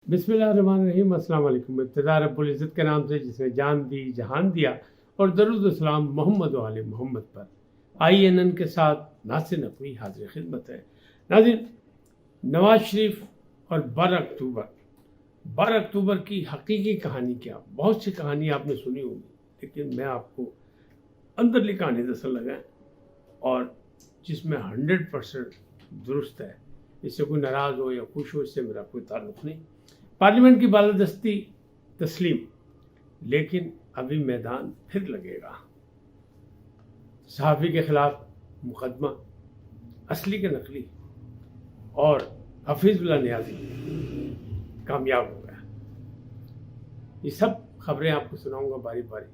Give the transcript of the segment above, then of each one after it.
بسم اللہ الرحمن الرحیم۔ السلام علیکم۔ ابتدا رب العزت کے نام سے جس نے جان دی جہان دیا، اور درود و سلام محمد و آل محمد پر۔ INN کے ساتھ ناصر نقوی حاضر خدمت ہے۔ ناظرین، نواز شریف اور 12 اکتوبر کی حقیقی کہانی کیا؟ بہت سی کہانی آپ نے سنی ہوگی، لیکن میں آپ کو اندرلی کہانی دسن لگا اور جس میں 100% درست ہے۔ اس سے کوئی ناراض ہو یا خوش ہو، اس سے میرا کوئی تعلق نہیں۔ پارلیمنٹ کی بالادستی تسلیم، لیکن ابھی میدان پھر لگے گا۔ صحافی کے خلاف مقدمہ، اصلی کے نقلی، اور حفیظ اللہ نیازی کامیاب ہو گیا۔ یہ سب خبریں آپ کو سناؤں گا باری باری،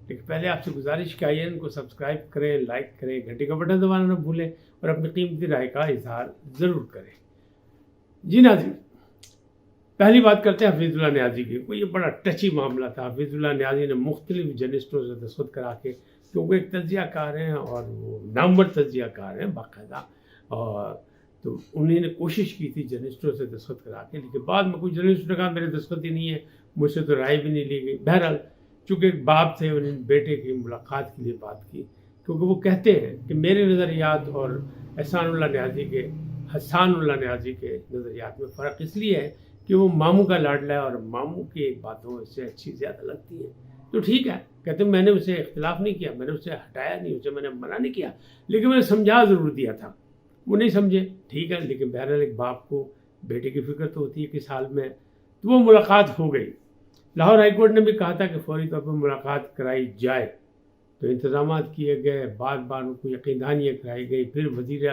لیکن پہلے آپ سے گزارش کہ INN کو سبسکرائب کریں، لائک کریں، گھنٹی کا بٹن دبانا نہ بھولیں، اور اپنی قیمتی رائے کا اظہار ضرور کریں۔ جی ناظرین، پہلی بات کرتے ہیں حفیظ اللہ نیازی کی۔ یہ بڑا ٹچی معاملہ تھا۔ حفیظ اللہ نیازی نے مختلف جرنلسٹوں سے دستخط کرا کے، کیونکہ ایک تجزیہ کار ہیں اور وہ نامور تجزیہ کار ہیں باقاعدہ، اور تو انہوں نے کوشش کی تھی جرنلسٹوں سے دستخط کرا کے، لیکن بعد میں کوئی جرنلسٹ نے کہا میرے دستخط ہی نہیں ہے، مجھ سے تو رائے بھی نہیں لی گئی۔ بہرحال چونکہ ایک باپ تھے، انہوں نے بیٹے کی ملاقات کے لیے بات کی، کیونکہ وہ کہتے ہیں کہ میرے نظریات اور حسان اللہ نیازی کے نظریات میں فرق اس لیے ہے کہ وہ ماموں کا لاڈلا ہے، اور ماموں کی باتوں سے اچھی زیادہ لگتی ہیں۔ تو ٹھیک ہے، کہتے ہیں میں نے اسے اختلاف نہیں کیا، میں نے اسے ہٹایا نہیں، اسے میں نے منع نہیں کیا، لیکن میں نے سمجھا ضرور دیا تھا۔ وہ نہیں سمجھے، ٹھیک ہے، لیکن بہرحال ایک باپ کو بیٹے کی فکر تو ہوتی ہے کس حال میں۔ تو وہ ملاقات ہو گئی۔ لاہور ہائی کورٹ نے بھی کہا تھا کہ فوری طور پر ملاقات کرائی جائے، تو انتظامات کیے گئے، بار بار ان کو یقین دہانیاں کرائی گئی۔ پھر وزیر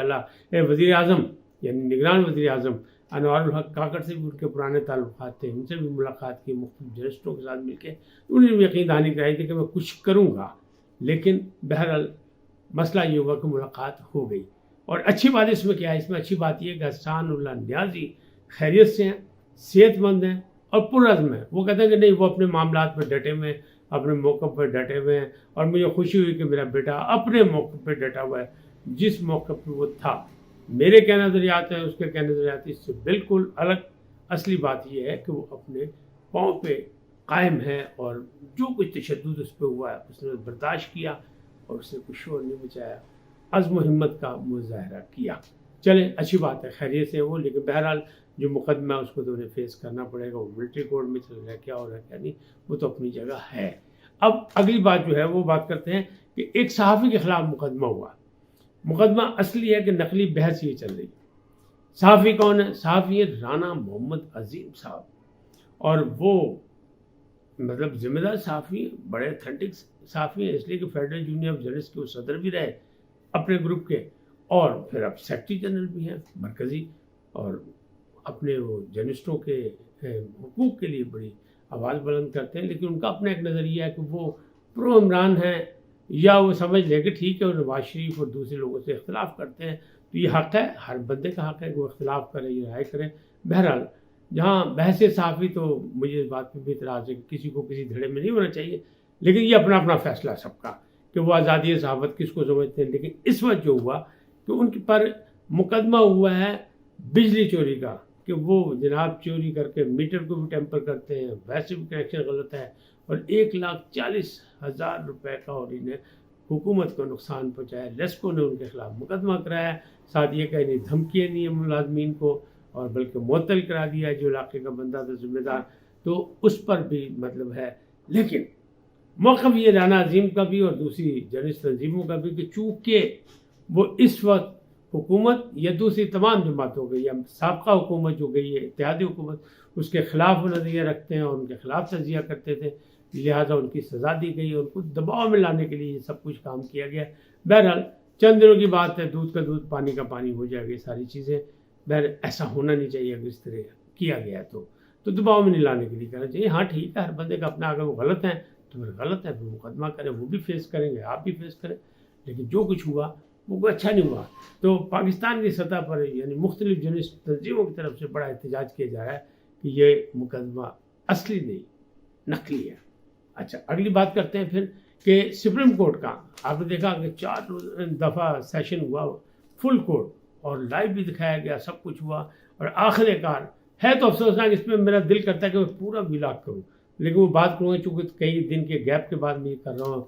اعظم یعنی نگران وزیر اعظم انوار الحق کاکڑ سے بھی ان کے پرانے تعلقات تھے، ان سے بھی ملاقات کی، مختلف جرنلسٹوں کے ساتھ مل کے انہوں نے بھی یقین دہانی کرائی تھی کہ میں کچھ کروں گا، لیکن بہرحال مسئلہ یہ ہوا کہ ملاقات ہو گئی۔ اور اچھی بات اس میں کیا ہے؟ اس میں اچھی بات یہ ہے کہ حسان اللہ نیازی خیریت سے ہیں، صحت مند ہیں اور پرعزم ہیں۔ وہ کہتے ہیں کہ نہیں، وہ اپنے معاملات پہ ڈٹے ہوئے ہیں، اپنے موقع پہ ڈٹے ہوئے ہیں، اور مجھے خوشی ہوئی کہ میرا بیٹا اپنے موقع پہ ڈٹا ہوا ہے، جس موقع پہ وہ تھا۔ میرے کہنے نظریات ہیں، اس کے کہنے نظریات اس سے بالکل الگ۔ اصلی بات یہ ہے کہ وہ اپنے پاؤں پہ قائم ہے، اور جو کچھ تشدد اس پہ ہوا ہے اس نے برداشت کیا، اور اس نے کچھ شور نہیں مچایا، عزم و ہمت کا مظاہرہ کیا۔ چلیں، اچھی بات ہے، خیریت سے وہ، لیکن بہرحال جو مقدمہ ہے اس کو تو انہیں فیس کرنا پڑے گا۔ وہ ملٹری کورٹ میں چل رہا ہے، کیا ہو رہا ہے کیا نہیں، وہ تو اپنی جگہ ہے۔ اب اگلی بات جو ہے وہ بات کرتے ہیں کہ ایک صحافی کے خلاف مقدمہ ہوا۔ مقدمہ اصلی ہے کہ نقلی بحث یہ چل رہی ہے۔ صحافی کون ہے؟ صحافی ہے رانا محمد عظیم صاحب، اور وہ مطلب ذمہ دار صحافی ہیں، بڑے اتھینٹک صحافی ہیں، اس لیے کہ فیڈرل یونین آف جرنلسٹ کے وہ صدر بھی رہے اپنے گروپ کے، اور پھر اب سیکرٹری جنرل بھی ہیں مرکزی، اور اپنے وہ جرنلسٹوں کے حقوق کے لیے بڑی آواز بلند کرتے ہیں۔ لیکن ان کا اپنا ایک نظریہ ہے کہ وہ پرو عمران ہیں، یا وہ سمجھ لے کہ ٹھیک ہے وہ نواز شریف اور دوسرے لوگوں سے اختلاف کرتے ہیں، تو یہ حق ہے، ہر بندے کا حق ہے کہ وہ اختلاف کرے، یہ رائے کرے۔ بہرحال جہاں بحث صحافی، تو مجھے اس بات پہ بھی اعتراض ہے کہ کسی کو کسی دھڑے میں نہیں ہونا چاہیے، لیکن یہ اپنا اپنا فیصلہ سب کا کہ وہ آزادی صحافت کس کو سمجھتے ہیں۔ لیکن اس وقت جو ہوا کہ ان کے پر مقدمہ ہوا ہے بجلی چوری کا، کہ وہ جناب چوری کر کے میٹر کو بھی ٹیمپر کرتے ہیں، ویسے بھی کنیکشن غلط ہے، اور 1,40,000 روپے کا، اور انہیں حکومت کو نقصان پہنچایا۔ لیسکو نے ان کے خلاف مقدمہ کرایا، ساتھ یہ کہ انہیں دھمکیاں نہیں ہیں ملازمین کو، اور بلکہ معطل کرا دیا جو علاقے کا بندہ تھا ذمہ دار، تو اس پر بھی مطلب ہے۔ لیکن موقف یہ رانا عظیم کا بھی اور دوسری جرنلسٹ تنظیموں کا بھی کہ چونکہ وہ اس وقت حکومت یا دوسری تمام جماعتوں کے یا سابقہ حکومت جو گئی ہے، اتحادی حکومت، اس کے خلاف وہ نظریہ رکھتے ہیں اور ان کے خلاف تجزیہ کرتے تھے، لہٰذا ان کی سزا دی گئی اور ان کو دباؤ میں لانے کے لیے یہ سب کچھ کام کیا گیا۔ بہرحال چند دنوں کی بات ہے، دودھ کا دودھ پانی کا پانی ہو جائے گی ساری چیزیں۔ بہرحال ایسا ہونا نہیں چاہیے، اگر اس طرح کیا گیا تو دباؤ میں نہیں لانے کے لیے کرنا چاہیے۔ ہاں ٹھیک ہے، ہر بندے کا اپنا، اگر وہ غلط ہیں تو پھر غلط ہے، پھر مقدمہ کریں، وہ بھی فیس کریں گے، آپ بھی فیس کریں، لیکن جو کچھ ہوا وہ کوئی اچھا نہیں ہوا۔ تو پاکستان کی سطح پر یعنی مختلف جرنلسٹ تنظیموں کی طرف سے بڑا احتجاج کیا جا رہا ہے کہ یہ مقدمہ اصلی نہیں، نقلی ہے۔ اچھا، اگلی بات کرتے ہیں پھر کہ سپریم کورٹ کا آپ نے دیکھا کہ 4 دفعہ سیشن ہوا فل کورٹ، اور لائیو بھی دکھایا گیا، سب کچھ ہوا، اور آخر کار ہے تو افسوسناک، اس میں میرا دل کرتا ہے کہ میں پورا ولاگ کروں، لیکن وہ بات کروں گا چونکہ کئی دن کے گیپ کے بعد میں یہ کر رہا ہوں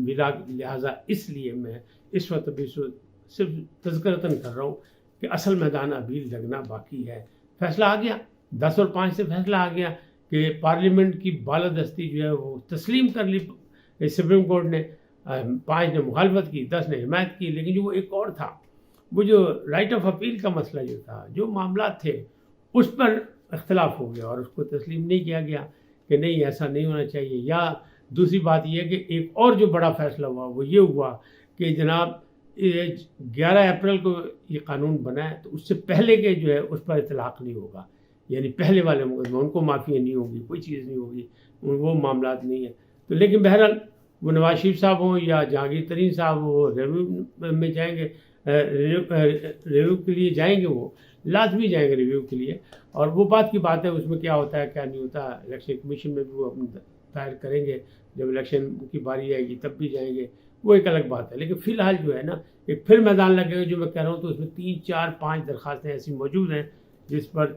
ولاگ، لہٰذا اس لیے میں اس وقت ابھی صرف تذکرتاً کر رہا ہوں کہ اصل میدان ابھی لگنا باقی ہے۔ فیصلہ آ گیا، 10 اور 5 سے فیصلہ آ گیا کہ پارلیمنٹ کی بالادستی جو ہے وہ تسلیم کر لی سپریم کورٹ نے، 5 نے مخالفت کی، 10 نے حمایت کی، لیکن جو وہ ایک اور تھا، وہ جو رائٹ آف اپیل کا مسئلہ جو تھا، جو معاملات تھے اس پر اختلاف ہو گیا اور اس کو تسلیم نہیں کیا گیا کہ نہیں ایسا نہیں ہونا چاہیے۔ یا دوسری بات یہ ہے کہ ایک اور جو بڑا فیصلہ ہوا وہ یہ ہوا کہ جناب 11 اپریل کو یہ قانون بنا ہے تو اس سے پہلے کے جو ہے اس پر اطلاق نہیں ہوگا، یعنی پہلے والے مقدمے ان کو معافی نہیں ہوگی، کوئی چیز نہیں ہوگی، وہ معاملات نہیں ہیں۔ تو لیکن بہرحال وہ نواز شریف صاحب ہوں یا جہانگیر ترین صاحب وہ ریویو میں جائیں گے، ریویو کے لیے جائیں گے، وہ لازمی جائیں گے ریویو کے لیے، اور وہ بات کی بات ہے اس میں کیا ہوتا ہے کیا نہیں ہوتا، الیکشن کمیشن میں بھی وہ اپنے دائر کریں گے، جب الیکشن کی باری آئے گی تب بھی جائیں گے، وہ ایک الگ بات ہے۔ لیکن فی الحال جو ہے نا ایک پھر میدان لگے گا جو میں کہہ رہا ہوں، تو اس میں 3 4 5 درخواستیں ایسی موجود ہیں جس پر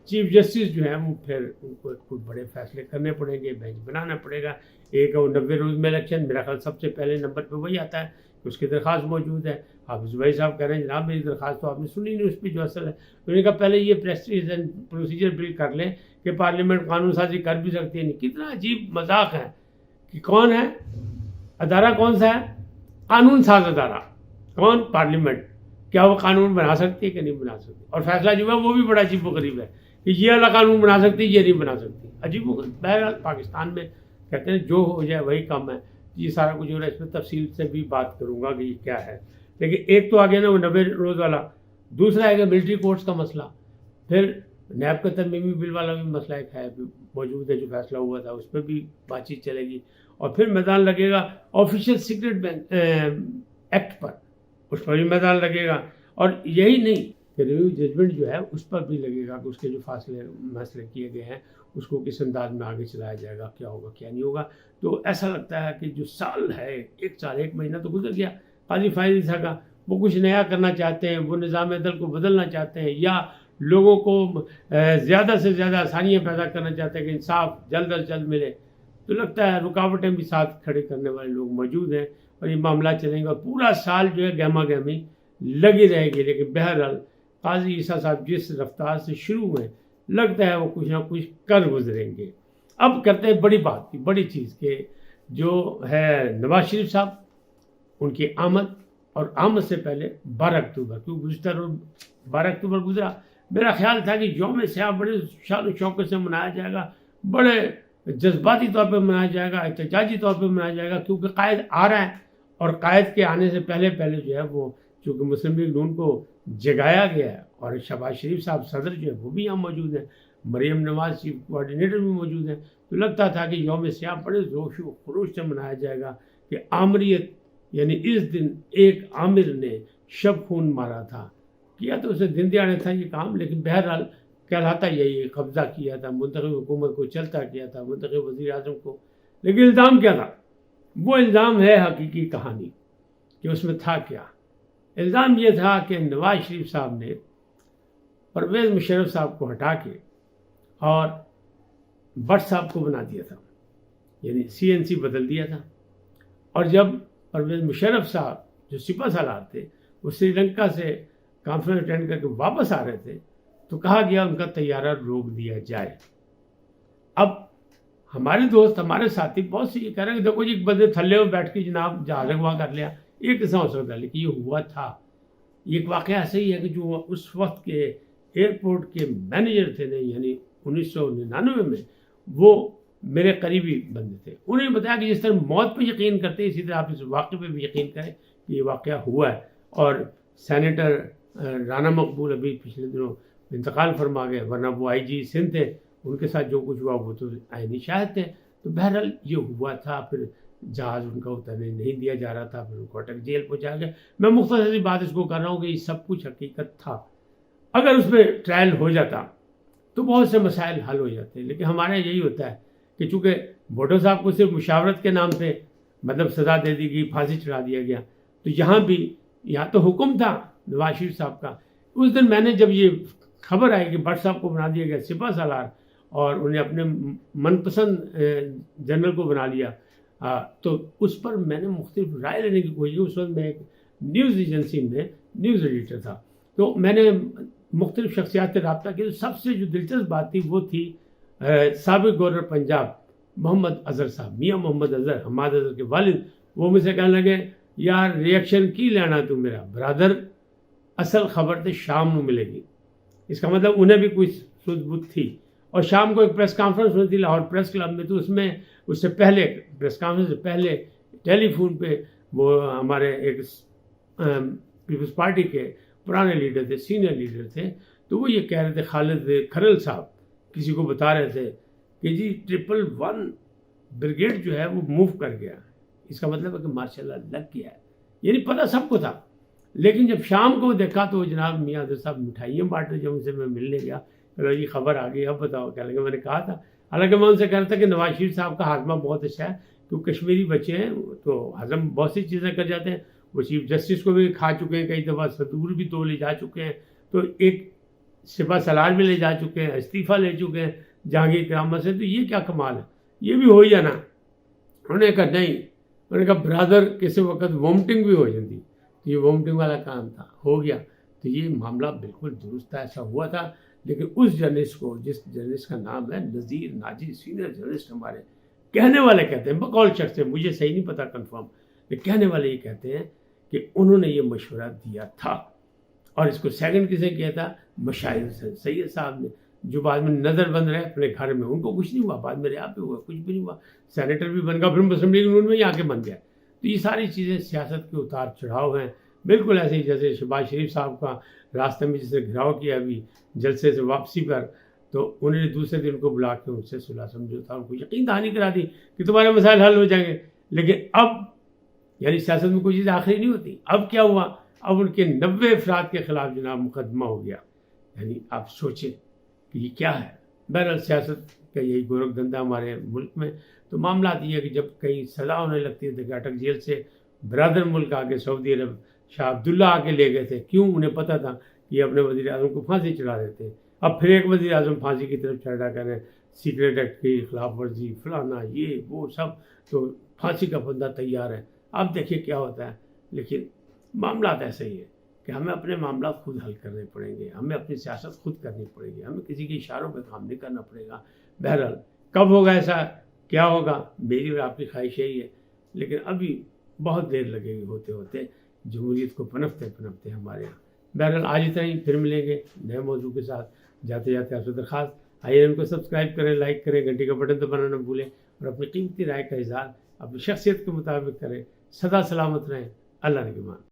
چیف جسٹس جو ہیں وہ پھر ان کو کچھ بڑے فیصلے کرنے پڑیں گے، بینچ بنانا پڑے گا۔ ایک ہے وہ 90 روز میں الیکشن، میرا خیال سب سے پہلے نمبر پہ وہی آتا ہے کہ اس کی درخواست موجود ہے۔ حافظ بھائی صاحب کہہ رہے ہیں جناب میری درخواست تو آپ نے سنی نہیں، اس پہ جو اصل ہے انہوں نے کہا پہلے یہ پریسٹیج اینڈ پروسیجر بل کر لیں کہ پارلیمنٹ قانون سازی کر بھی سکتی ہے۔ نہیں، کتنا عجیب مذاق ہے کہ کون ہے ادارہ، کون سا ہے قانون ساز ادارہ، کون پارلیمنٹ، کیا وہ قانون بنا سکتی ہے کہ نہیں بنا سکتی، اور فیصلہ جو ہے وہ بھی بڑا عجیب و غریب ہے کہ یہ والا قانون بنا سکتی ہے یہ نہیں بنا سکتی، عجیب و غریب۔ بہرحال پاکستان میں کہتے ہیں جو ہو جائے وہی کم ہے، یہ سارا کچھ ہو رہا ہے، اس میں تفصیل سے بھی بات کروں گا کہ یہ کیا ہے۔ لیکن ایک تو آگے نا وہ 90 روز والا، دوسرا ہے کہ ملٹری کورٹس کا مسئلہ، پھر نیب کا ترمیمی بل والا بھی مسئلہ ایک ہے موجود ہے جو فیصلہ ہوا تھا، اس پہ بھی بات چیت چلے گی، اور پھر میدان لگے گا آفیشیل سیکرٹ ایکٹ پر، اس پر بھی میدان لگے گا، اور یہی نہیں کہ ریویو ججمنٹ جو ہے اس پر بھی لگے گا کہ اس کے جو فیصلے کیے گئے ہیں اس کو کس انداز میں آگے چلایا جائے گا، کیا ہوگا کیا نہیں ہوگا۔ تو ایسا لگتا ہے کہ جو سال ہے، ایک سال 1 مہینہ تو گزر گیا قاضی فائز عیسیٰ کا، وہ کچھ نیا کرنا چاہتے ہیں، وہ نظام عدل کو بدلنا چاہتے ہیں، یا لوگوں کو زیادہ سے زیادہ آسانیاں پیدا کرنا چاہتے ہیں کہ انصاف جلد از جلد ملے، تو لگتا ہے رکاوٹیں بھی ساتھ کھڑے کرنے والے لوگ موجود ہیں، اور یہ معاملات چلیں گے اور پورا سال جو ہے گہما گہمی لگی رہے گی۔ لیکن بہرحال قاضی عیسیٰ صاحب جس رفتار سے شروع ہوئے لگتا ہے وہ کچھ نہ کچھ کر گزریں گے۔ اب کرتے ہیں بڑی بات کی، بڑی چیز کہ جو ہے نواز شریف صاحب، ان کی آمد، اور آمد سے پہلے 12 اکتوبر، کیونکہ گزشتہ روز 12 اکتوبر گزرا، میرا خیال تھا کہ یوم سیاہ بڑے شان و شوکت سے منایا جائے گا، بڑے جذباتی طور پہ منایا جائے گا، احتجاجی طور پہ منایا جائے گا، کیونکہ قائد آ رہا ہے، اور قائد کے آنے سے پہلے جو ہے وہ چونکہ مسلم لیگ نون کو جگایا گیا ہے، اور شہباز شریف صاحب صدر جو ہے وہ بھی یہاں موجود ہیں، مریم نواز چیف کوآرڈینیٹر بھی موجود ہیں، تو لگتا تھا کہ یوم سیاہ بڑے جوش و خروش سے منایا جائے گا کہ عامریت، یعنی اس دن ایک عامر نے شب خون مارا تھا، کیا تو اسے دن دیاڑے تھا یہ کام، لیکن بہرحال کہلاتا یہی قبضہ کیا تھا، منتخب حکومت کو چلتا کیا تھا، منتخب وزیر اعظم کو، لیکن الزام کیا تھا؟ وہ الزام ہے حقیقی کہانی کہ اس میں تھا کیا۔ الزام یہ تھا کہ نواز شریف صاحب نے پرویز مشرف صاحب کو ہٹا کے اور بٹ صاحب کو بنا دیا تھا، یعنی CNC بدل دیا تھا، اور جب پرویز مشرف صاحب جو سپہ سالار تھے وہ سری لنکا سے کانفرنس اٹینڈ کر کے واپس آ رہے تھے تو کہا گیا ان کا طیارہ روک دیا جائے۔ اب ہمارے دوست، ہمارے ساتھی بہت سے یہ کہہ رہے ہیں کہ دیکھو جی ایک بندے تھلے میں بیٹھ کے جناب جہاز اغوا کر لیا، یہ کیسا ہو سکتا ہے، لیکن یہ ہوا تھا۔ یہ ایک واقعہ ایسا ہی ہے کہ جو اس وقت کے ایئرپورٹ کے مینیجر تھے، یعنی 1999 میں، وہ میرے قریبی بندے تھے، انہوں نے بتایا کہ جس طرح موت پہ یقین کرتے اسی طرح آپ اس واقعے پہ بھی یقین کریں کہ یہ واقعہ ہوا ہے۔ اور سینیٹر رانا مقبول ابھی پچھلے دنوں انتقال فرما گئے، ورنہ وہ IG سندھ تھے، ان کے ساتھ جو کچھ ہوا وہ تو عینی شاہد تھے۔ تو بہرحال یہ ہوا تھا، پھر جہاز ان کا اترنے نہیں دیا جا رہا تھا، پھر ان کو اٹک جیل پہنچایا گیا۔ میں مختصر سی بات اس کو کر رہا ہوں کہ یہ سب کچھ حقیقت تھا۔ اگر اس پہ ٹرائل ہو جاتا تو بہت سے مسائل حل ہو جاتے، لیکن ہمارے یہی ہوتا ہے کہ چونکہ بھٹو صاحب کو صرف مشاورت کے نام پہ مطلب سزا دے دی گئی، پھانسی چڑھا دیا گیا، تو یہاں بھی یا تو حکم تھا نواز شریف صاحب کا۔ اس دن میں نے جب یہ خبر آئی کہ بٹ صاحب کو بنا دیا گیا سپہ سالار اور انہیں اپنے من پسند جنرل کو بنا لیا، تو اس پر میں نے مختلف رائے لینے کی کوشش کی. اس وقت میں ایک نیوز ایجنسی میں نیوز ایڈیٹر تھا، تو میں نے مختلف شخصیات سے رابطہ کیا. سب سے جو دلچسپ بات تھی وہ تھی سابق گورنر پنجاب محمد اظہر صاحب، میاں محمد اظہر، حماد اظہر کے والد. وہ مجھ سے کہنے لگے یار ریئیکشن کی لینا تو میرا برادر، اصل خبر تو شام کو ملے گی. اس کا مطلب انہیں بھی کوئی سود بت تھی. اور شام کو ایک پریس کانفرنس ہوئی تھی لاہور پریس کلب میں، تو اس سے پہلے پریس کانفرنس سے پہلے ٹیلی فون پہ وہ ہمارے ایک پیپلز پارٹی کے پرانے لیڈر تھے، سینئر لیڈر تھے، تو وہ یہ کہہ رہے تھے، خالد کھرل صاحب کسی کو بتا رہے تھے کہ جی 111 بریگیڈ جو ہے وہ موو کر گیا. اس کا مطلب ہے کہ ماشاء اللہ لگ گیا ہے، یعنی پتہ سب کو تھا. لیکن جب شام کو دیکھا تو جناب میاں اظہر صاحب مٹھائیاں بانٹ رہے. جب ان سے میں ملنے گیا، چلو یہ خبر آ گئی، اب بتاؤ کیا لگے. میں نے کہا تھا، حالانکہ میں ان سے کہہ رہا تھا کہ نواز شریف صاحب کا ہاضمہ بہت اچھا ہے، کیونکہ کشمیری بچے ہیں تو ہضم بہت سی چیزیں کر جاتے ہیں. وہ چیف جسٹس کو بھی کھا چکے ہیں، کئی دفعہ صدور بھی تو لے جا چکے ہیں، تو ایک سپہ سالار بھی لے جا چکے ہیں، استعفیٰ لے چکے ہیں جہانگیر کرامت سے. تو یہ کیا کمال ہے، یہ بھی ہو ہی جانا. انہوں نے کہا نہیں، انہوں نے کہا برادر کسی وقت وومٹنگ بھی ہو جاتی، تو یہ وومٹنگ والا کام تھا، ہو گیا. تو یہ معاملہ بالکل درست تھا، ایسا ہوا تھا. لیکن اس جرنلسٹ کو، جس جرنلسٹ کا نام ہے نذیر ناجی، سینئر جرنلسٹ ہمارے، کہنے والے کہتے ہیں، بقول شخص ہے، مجھے صحیح نہیں پتا کنفرم، لیکن کہنے والے یہ کہتے ہیں کہ انہوں نے یہ مشورہ دیا تھا. اور اس کو سیکنڈ کسے کیا تھا؟ مشاہد سید صاحب نے، جو بعد میں نظر بند رہے اپنے گھر میں. ان کو کچھ نہیں ہوا، بعد میں رہا پہ ہوا، کچھ بھی نہیں ہوا، سینیٹر بھی بن گیا، پھر مسلم لیگ نون میں ہی آ کے بن گیا. تو یہ ساری چیزیں سیاست کے اتار چڑھاؤ ہیں. بالکل ایسے ہی جیسے شہباز شریف صاحب کا راستے میں جسے گھراؤ کیا ابھی جلسے سے واپسی پر، تو انہوں نے دوسرے دن کو بلا کے ان سے صلح سمجھوتا ان کو یقین دہانی کرا دی کہ تمہارے مسائل حل ہو جائیں گے. لیکن اب یعنی سیاست میں کوئی چیز آخری نہیں ہوتی. اب کیا ہوا؟ اب ان کے 90 افراد کے خلاف جناب مقدمہ ہو گیا. یعنی آپ سوچیں کہ یہ کیا ہے. بہرحال سیاست کا یہی گورکھ دھندا ہمارے ملک میں. تو معاملات یہ ہے کہ جب کہیں سزا ہونے لگتی ہے، دیکھیں اٹک جیل سے برادر ملک آ کے سعودی عرب شاہ عبداللہ آ کے لے گئے تھے. کیوں؟ انہیں پتہ تھا کہ یہ اپنے وزیر اعظم کو پھانسی چڑھا دیتے ہیں. اب پھر ایک وزیر اعظم پھانسی کی طرف چڑھا کر رہے ہیں، سیکریٹ ایکٹ کی خلاف ورزی، فلانا یہ وہ سب، تو پھانسی کا بندہ تیار ہے. اب دیکھیے کیا ہوتا ہے. لیکن معاملات ایسے ہی ہے کہ ہمیں اپنے معاملات خود حل کرنے پڑیں گے، ہمیں اپنی سیاست خود کرنی پڑے گی، ہمیں کسی کے اشاروں پہ کام نہیں کرنا پڑے گا. بہرحال کب ہوگا ایسا، کیا ہوگا، میری اور آپ کی خواہش یہی ہے. لیکن ابھی بہت دیر لگے گی ہوتے ہوتے جمہوریت کو پنپتے پنپتے ہمارے یہاں. بہرحال آج اتنا ہی، پھر ملیں گے نئے موضوع کے ساتھ. جاتے جاتے آپ سے درخواست، آئیے ان کو سبسکرائب کریں، لائک کریں، گھنٹی کا بٹن تو بنانا بھولیں، اور اپنی قیمتی رائے کا اظہار اپنی شخصیت کے مطابق کریں. سدا سلامت رہیں. اللہ نگہبان.